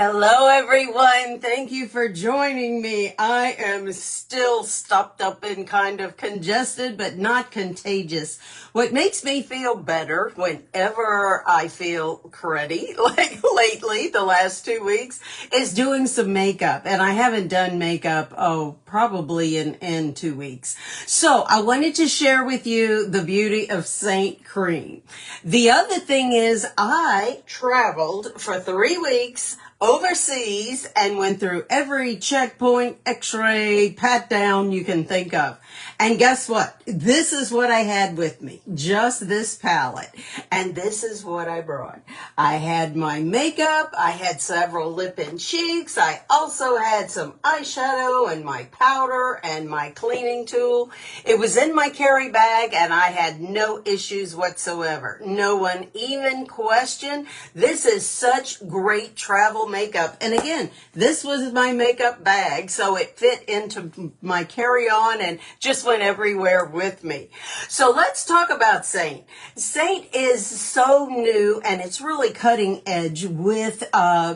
Hello, everyone. Thank you for joining me. I am still stopped up and kind of congested, but not contagious. What makes me feel better whenever I feel cruddy, like lately, the last 2 weeks, is doing some makeup. And I haven't done makeup, probably in 2 weeks. So I wanted to share with you the beauty of Seint cream. The other thing is I traveled for 3 weeks overseas and went through every checkpoint, x-ray, pat down you can think of. And guess what? This is what I had with me. Just this palette. And this is what I brought. I had my makeup. I had several Lip&Cheeks. I also had some eyeshadow and my powder and my cleaning tool. It was in my carry bag and I had no issues whatsoever. No one even questioned. This is such great travel makeup. And again, this was my makeup bag, so it fit into my carry-on and just went everywhere with me. So let's talk about Seint. Seint is so new and it's really cutting edge with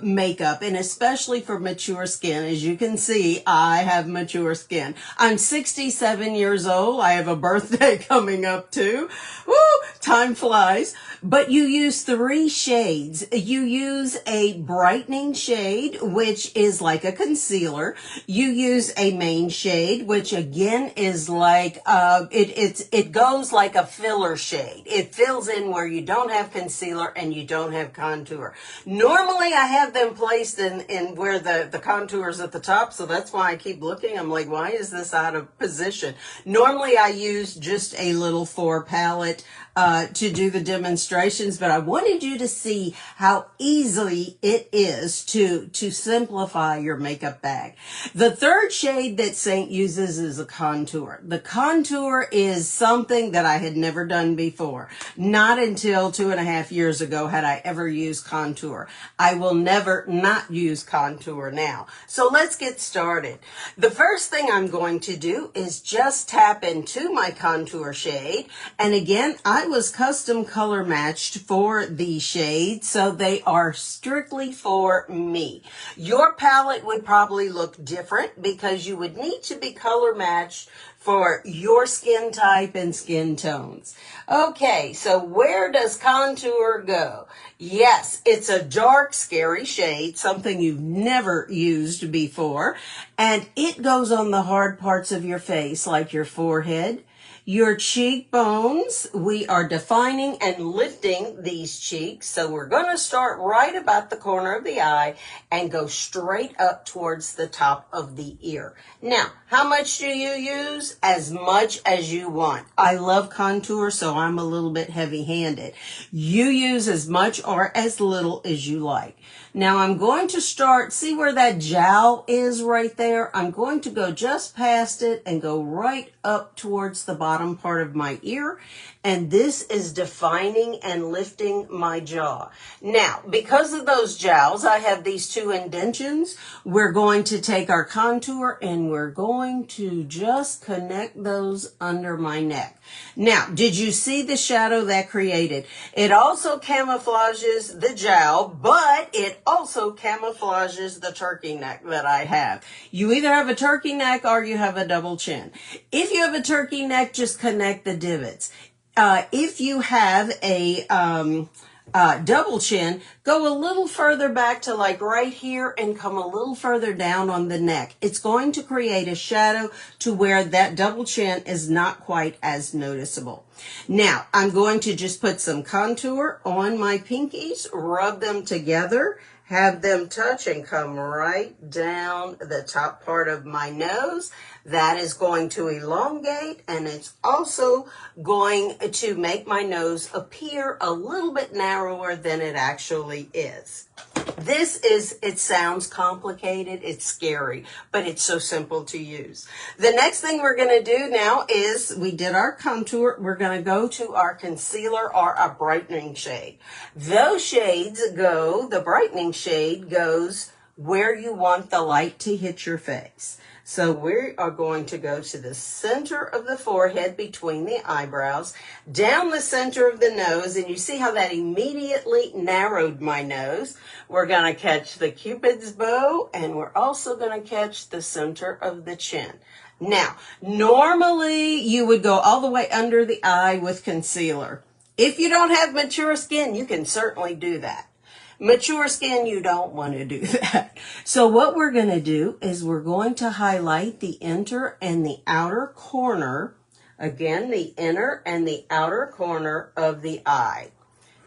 makeup, and especially for mature skin. As you can see, I have mature skin. I'm 67 years old. I have a birthday coming up too. Woo! Time flies. But you use 3 shades. You use a brightening shade, which is like a concealer. You use a main shade, which again is like, it goes like a filler shade. It fills in where you don't have concealer and you don't have contour. Normally I have them placed in where the contour is at the top, so that's why I keep looking. I'm like, why is this out of position? Normally I use just a little 4 palette to do the demonstrations, but I wanted you to see how easily it is to simplify your makeup bag. The 3rd shade that Seint uses is a contour. The contour is something that I had never done before. Not until 2.5 years ago had I ever used contour. I will never not use contour now. So let's get started. The first thing I'm going to do is just tap into my contour shade, and again, I was custom color matched for these shades, so they are strictly for me. Your palette would probably look different because you would need to be color matched for your skin type and skin tones. Okay, so where does contour go? Yes, it's a dark, scary shade, something you've never used before, and it goes on the hard parts of your face, like your forehead, your cheekbones. We are defining and lifting these cheeks. So we're going to start right about the corner of the eye and go straight up towards the top of the ear. Now, how much do you use? As much as you want. I love contour, so I'm a little bit heavy-handed. You use as much or as little as you like. Now I'm going to start, see where that jowl is right there? I'm going to go just past it and go right up towards the bottom part of my ear. And this is defining and lifting my jaw. Now, because of those jowls, I have these 2 indentions. We're going to take our contour and we're going to just connect those under my neck. Now, did you see the shadow that created? It also camouflages the jowl, but it also camouflages the turkey neck that I have. You either have a turkey neck or you have a double chin. If you have a turkey neck, just connect the divots. If you have a double chin, go a little further back to like right here and come a little further down on the neck. It's going to create a shadow to where that double chin is not quite as noticeable. Now, I'm going to just put some contour on my pinkies, rub them together, have them touch and come right down the top part of my nose. That is going to elongate, and it's also going to make my nose appear a little bit narrower than it actually is. It sounds complicated, it's scary, but it's so simple to use. The next thing we're going to do now is, we did our contour, we're going to go to our concealer or our brightening shade. Those shades go, the brightening shade goes where you want the light to hit your face. So we are going to go to the center of the forehead between the eyebrows, down the center of the nose, and you see how that immediately narrowed my nose. We're going to catch the Cupid's bow, and we're also going to catch the center of the chin. Now, normally you would go all the way under the eye with concealer. If you don't have mature skin, you can certainly do that. Mature skin, you don't want to do that. So what we're going to do is we're going to highlight the inner and the outer corner. Again, the inner and the outer corner of the eye.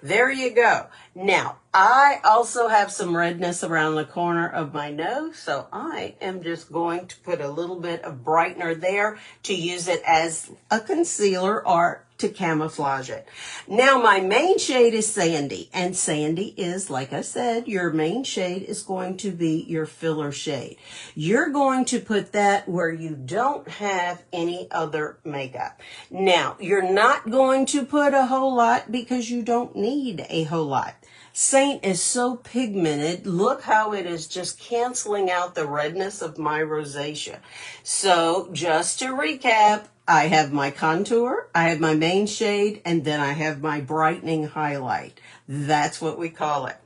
There you go. Now, I also have some redness around the corner of my nose, so I am just going to put a little bit of brightener there to use it as a concealer or to camouflage it. Now, my main shade is Sandy, and Sandy is, like I said, your main shade is going to be your filler shade. You're going to put that where you don't have any other makeup. Now, you're not going to put a whole lot because you don't need a whole lot. Seint is so pigmented. Look how it is just canceling out the redness of my rosacea. So just to recap, I have my contour, I have my main shade, and then I have my brightening highlight. That's what we call it.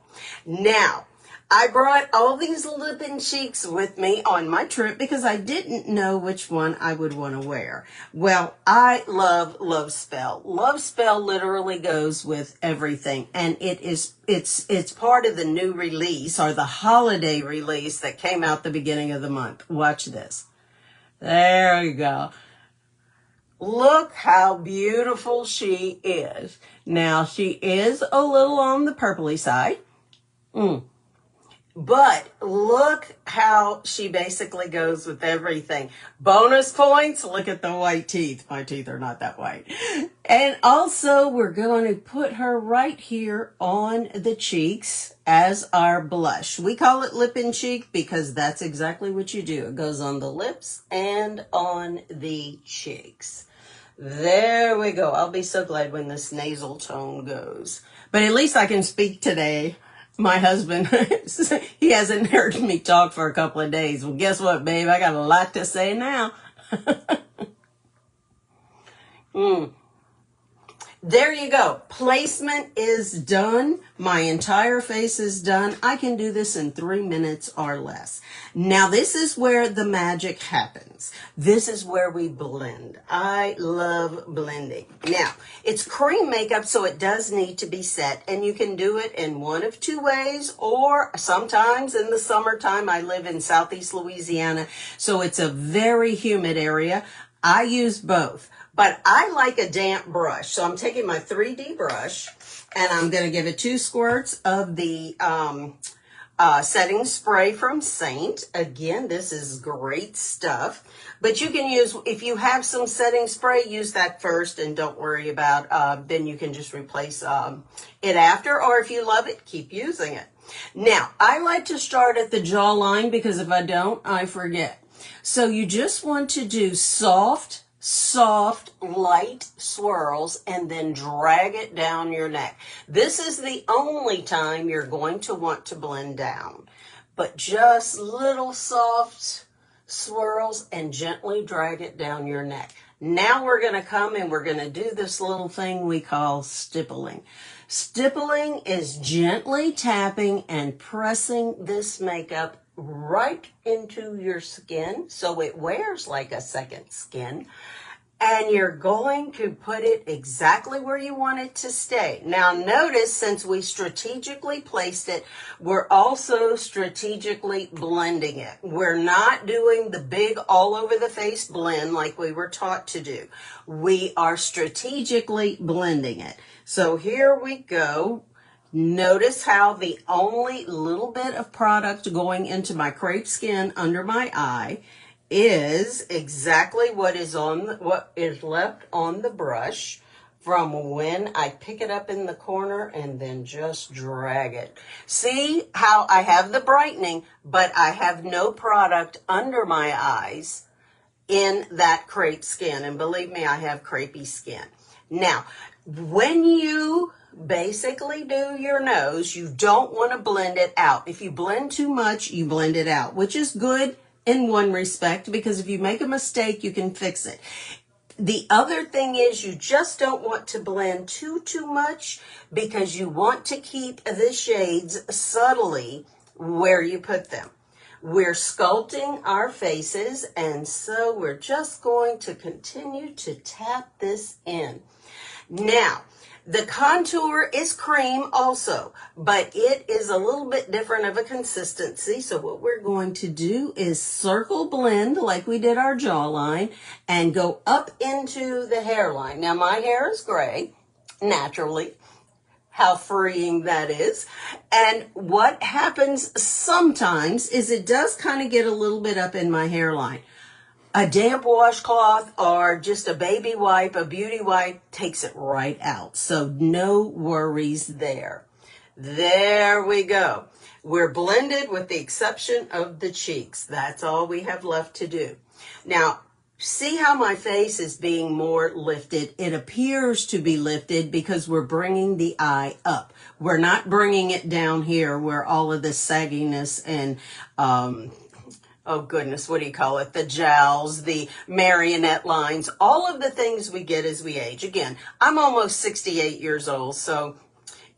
Now, I brought all these lip and cheeks with me on my trip because I didn't know which one I would want to wear. Well, I love Lovespell. Lovespell literally goes with everything, and it's part of the new release or the holiday release that came out the beginning of the month. Watch this. There you go. Look how beautiful she is. Now, she is a little on the purpley side. But look how she basically goes with everything. Bonus points, look at the white teeth. My teeth are not that white. And also, we're going to put her right here on the cheeks as our blush. We call it Lip&Cheek because that's exactly what you do. It goes on the lips and on the cheeks. There we go. I'll be so glad when this nasal tone goes. But at least I can speak today. My husband, he hasn't heard me talk for a couple of days. Well, guess what, babe? I got a lot to say now. There you go. Placement is done. My entire face is done. I can do this in 3 minutes or less. Now, this is where the magic happens. This is where we blend. I love blending. Now, it's cream makeup, so it does need to be set, and you can do it in one of two ways, or sometimes in the summertime. I live in Southeast Louisiana, so it's a very humid area. I use both. But I like a damp brush. So I'm taking my 3D brush and I'm going to give it 2 squirts of the setting spray from Seint. Again, this is great stuff. But you can use, if you have some setting spray, use that first and don't worry about, then you can just replace it after. Or if you love it, keep using it. Now, I like to start at the jawline because if I don't, I forget. So you just want to do soft, light swirls and then drag it down your neck. This is the only time you're going to want to blend down. But just little soft swirls and gently drag it down your neck. Now we're going to come and we're going to do this little thing we call stippling. Stippling is gently tapping and pressing this makeup right into your skin so it wears like a second skin, and you're going to put it exactly where you want it to stay. Now notice, since we strategically placed it, we're also strategically blending it. We're not doing the big all over the face blend like we were taught to do. We are strategically blending it. So here we go. Notice how the only little bit of product going into my crepe skin under my eye is exactly what is left on the brush from when I pick it up in the corner and then just drag it. See how I have the brightening, but I have no product under my eyes in that crepe skin. And believe me, I have crepey skin. Now, when you basically do your nose. You don't want to blend it out. If you blend too much, you blend it out, which is good in one respect, because if you make a mistake, you can fix it. The other thing is you just don't want to blend too much, because you want to keep the shades subtly where you put them. We're sculpting our faces, and so we're just going to continue to tap this in. Now, the contour is cream also, but it is a little bit different of a consistency. So what we're going to do is circle blend like we did our jawline and go up into the hairline. Now, my hair is gray, naturally. How freeing that is. And what happens sometimes is it does kind of get a little bit up in my hairline. A damp washcloth or just a baby wipe, a beauty wipe, takes it right out. So no worries there. There we go. We're blended with the exception of the cheeks. That's all we have left to do. Now, see how my face is being more lifted? It appears to be lifted because we're bringing the eye up. We're not bringing it down here where all of this sagginess and, oh goodness, what do you call it? The jowls, the marionette lines, all of the things we get as we age. Again, I'm almost 68 years old, so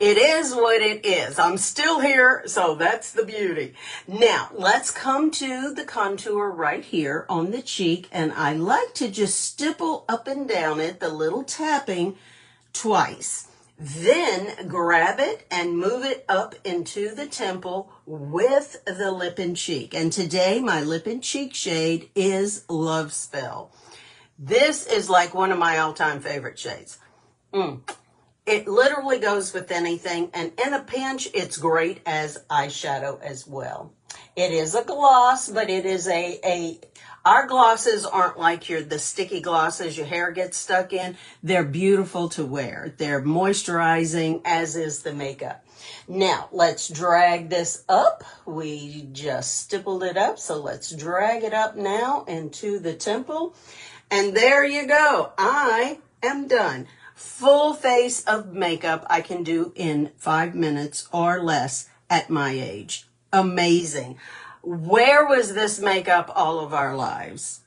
it is what it is. I'm still here, so that's the beauty. Now, let's come to the contour right here on the cheek, and I like to just stipple up and down it, the little tapping, twice. Then grab it and move it up into the temple with the Lip&Cheek. And today, my Lip&Cheek shade is Lovespell. This is like one of my all-time favorite shades. It literally goes with anything, and in a pinch, it's great as eyeshadow as well. It is a gloss, but it is our glosses aren't like the sticky glosses your hair gets stuck in. They're beautiful to wear. They're moisturizing, as is the makeup. Now, let's drag this up. We just stippled it up, so let's drag it up now into the temple. And there you go. I am done. Full face of makeup I can do in 5 minutes or less at my age. Amazing. Where was this makeup all of our lives?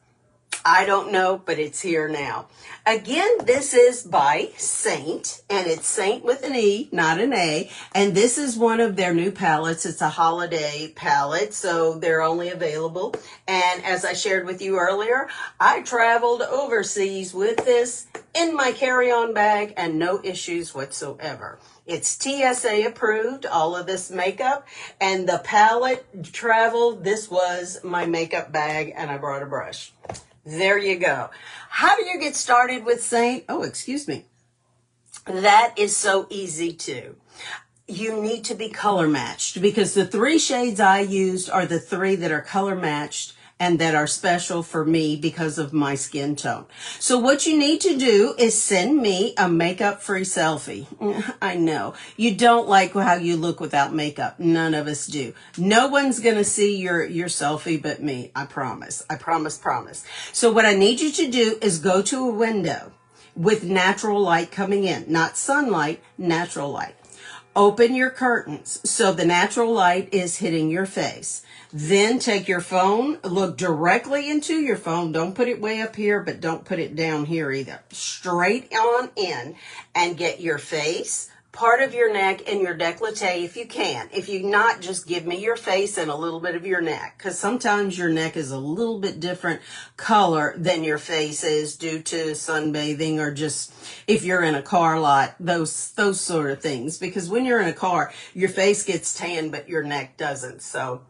I don't know, but it's here now. Again, this is by Seint, and it's Seint with an E, not an A. And this is one of their new palettes. It's a holiday palette, so they're only available. And as I shared with you earlier, I traveled overseas with this in my carry-on bag and no issues whatsoever. It's TSA approved, all of this makeup, and the palette traveled. This was my makeup bag, and I brought a brush. There you go. How do you get started with Seint? Oh, excuse me. That is so easy too. You need to be color matched, because the 3 shades I used are the 3 that are color matched and that are special for me because of my skin tone. So what you need to do is send me a makeup-free selfie. I know. You don't like how you look without makeup. None of us do. No one's going to see your selfie but me. I promise. I promise. So what I need you to do is go to a window with natural light coming in. Not sunlight, natural light. Open your curtains so the natural light is hitting your face. Then take your phone, look directly into your phone. Don't put it way up here, but don't put it down here either. Straight on in and get your face, part of your neck, and your décolleté if you can. If you not, just give me your face and a little bit of your neck, because sometimes your neck is a little bit different color than your face is due to sunbathing or just if you're in a car lot, those sort of things. Because when you're in a car, your face gets tan, but your neck doesn't. So,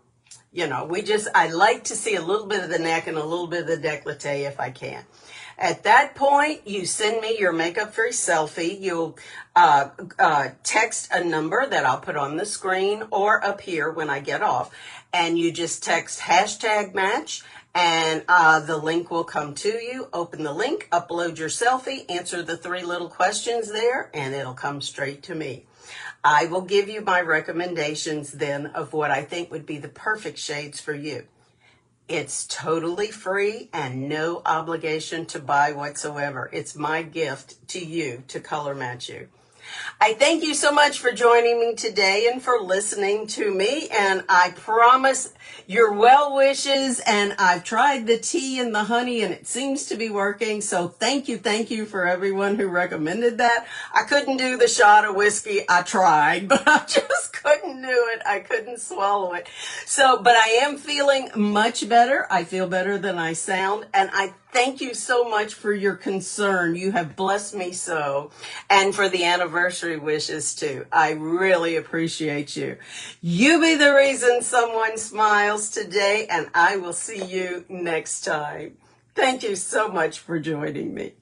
you know, I like to see a little bit of the neck and a little bit of the décolleté if I can. At that point, you send me your makeup-free selfie. You'll text a number that I'll put on the screen or up here when I get off. And you just text #match, and the link will come to you. Open the link, upload your selfie, answer the 3 little questions there, and it'll come straight to me. I will give you my recommendations then of what I think would be the perfect shades for you. It's totally free and no obligation to buy whatsoever. It's my gift to you to color match you. I thank you so much for joining me today and for listening to me. And I promise your well wishes. And I've tried the tea and the honey and it seems to be working. So thank you for everyone who recommended that. I couldn't do the shot of whiskey. I tried, but I just couldn't do it. I couldn't swallow it. So, but I am feeling much better. I feel better than I sound. And I thank you so much for your concern. You have blessed me so. And for the anniversary wishes too. I really appreciate you. You be the reason someone smiles today, and I will see you next time. Thank you so much for joining me.